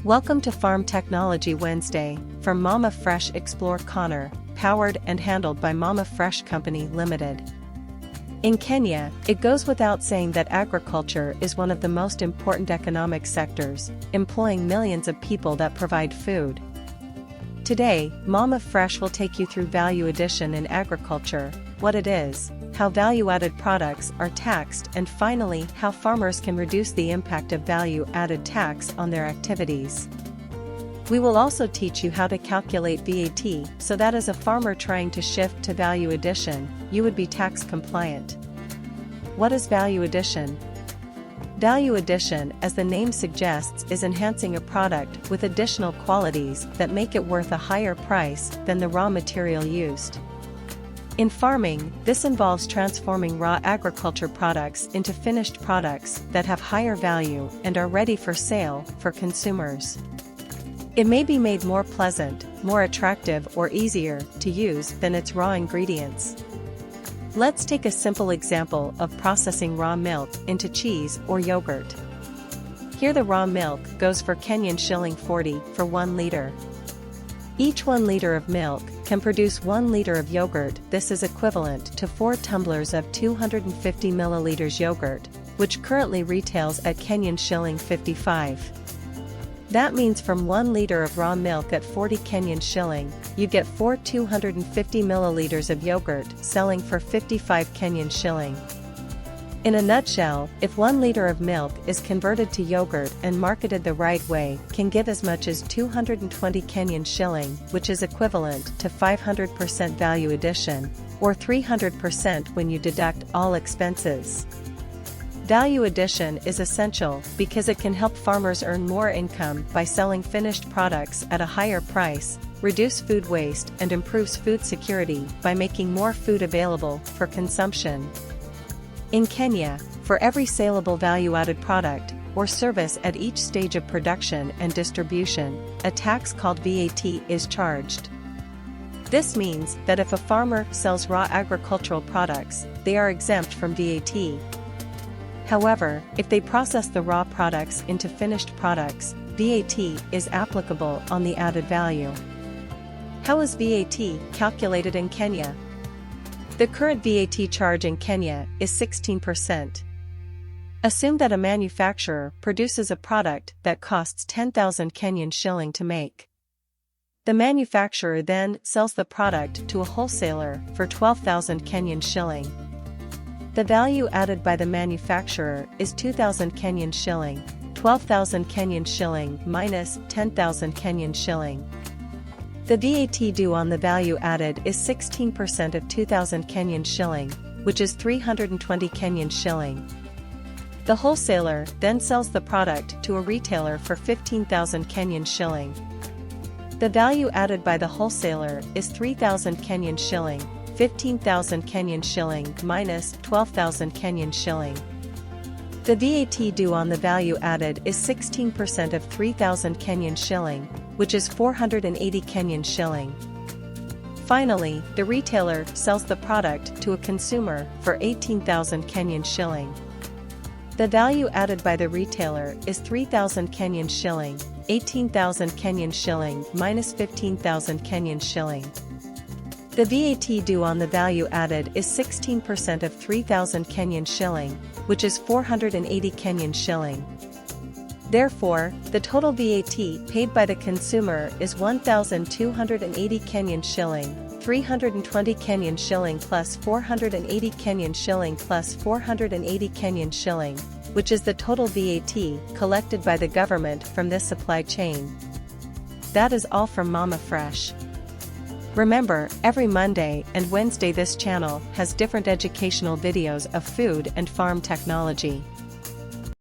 Welcome to Farm Technology Wednesday, from Mama Fresh. Explore Connor, powered and handled by Mama Fresh Company Limited. In Kenya, it goes without saying that agriculture is one of the most important economic sectors, employing millions of people that provide food. Today, Mama Fresh will take you through value addition in agriculture, what it is, how value-added products are taxed, and finally how farmers can reduce the impact of value-added tax on their activities. We will also teach you how to calculate VAT so that as a farmer trying to shift to value addition, you would be tax compliant. What is value addition? Value addition, as the name suggests, is enhancing a product with additional qualities that make it worth a higher price than the raw material used. In farming, this involves transforming raw agriculture products into finished products that have higher value and are ready for sale for consumers. It may be made more pleasant, more attractive, or easier to use than its raw ingredients. Let's take a simple example of processing raw milk into cheese or yogurt. Here the raw milk goes for Kenyan shilling 40 for 1 liter. Each 1 liter of milk can produce 1 liter of yogurt. This is equivalent to 4 tumblers of 250 milliliters yogurt, which currently retails at Kenyan shilling 55. That means from 1 liter of raw milk at 40 Kenyan shilling, you get 4 250 milliliters of yogurt selling for 55 Kenyan shilling. In a nutshell, if 1 liter of milk is converted to yogurt and marketed the right way, can give as much as 220 Kenyan shilling, which is equivalent to 500% value addition, or 300% when you deduct all expenses. Value addition is essential because it can help farmers earn more income by selling finished products at a higher price, reduce food waste, and improves food security by making more food available for consumption. In Kenya, for every saleable value-added product or service at each stage of production and distribution, a tax called VAT is charged. This means that if a farmer sells raw agricultural products, they are exempt from VAT. However, if they process the raw products into finished products, VAT is applicable on the added value. How is VAT calculated in Kenya? The current VAT charge in Kenya is 16%. Assume that a manufacturer produces a product that costs 10,000 Kenyan shilling to make. The manufacturer then sells the product to a wholesaler for 12,000 Kenyan shilling. The value added by the manufacturer is 2,000 Kenyan shilling, 12,000 Kenyan shilling minus 10,000 Kenyan shilling. The VAT due on the value added is 16% of 2,000 Kenyan shilling, which is 320 Kenyan shilling. The wholesaler then sells the product to a retailer for 15,000 Kenyan shilling. The value added by the wholesaler is 3,000 Kenyan shilling, 15,000 Kenyan shilling minus 12,000 Kenyan shilling. The VAT due on the value added is 16% of 3,000 Kenyan shilling, which is 480 Kenyan shilling. Finally, the retailer sells the product to a consumer for 18,000 Kenyan shilling. The value added by the retailer is 3,000 Kenyan shilling, 18,000 Kenyan shilling minus 15,000 Kenyan shilling. The VAT due on the value added is 16% of 3,000 Kenyan shilling, which is 480 Kenyan shilling. Therefore, the total VAT paid by the consumer is 1,280 Kenyan shilling, 320 Kenyan shilling plus 480 Kenyan shilling plus 480 Kenyan shilling, which is the total VAT collected by the government from this supply chain. That is all from Mama Fresh. Remember, every Monday and Wednesday this channel has different educational videos of food and farm technology.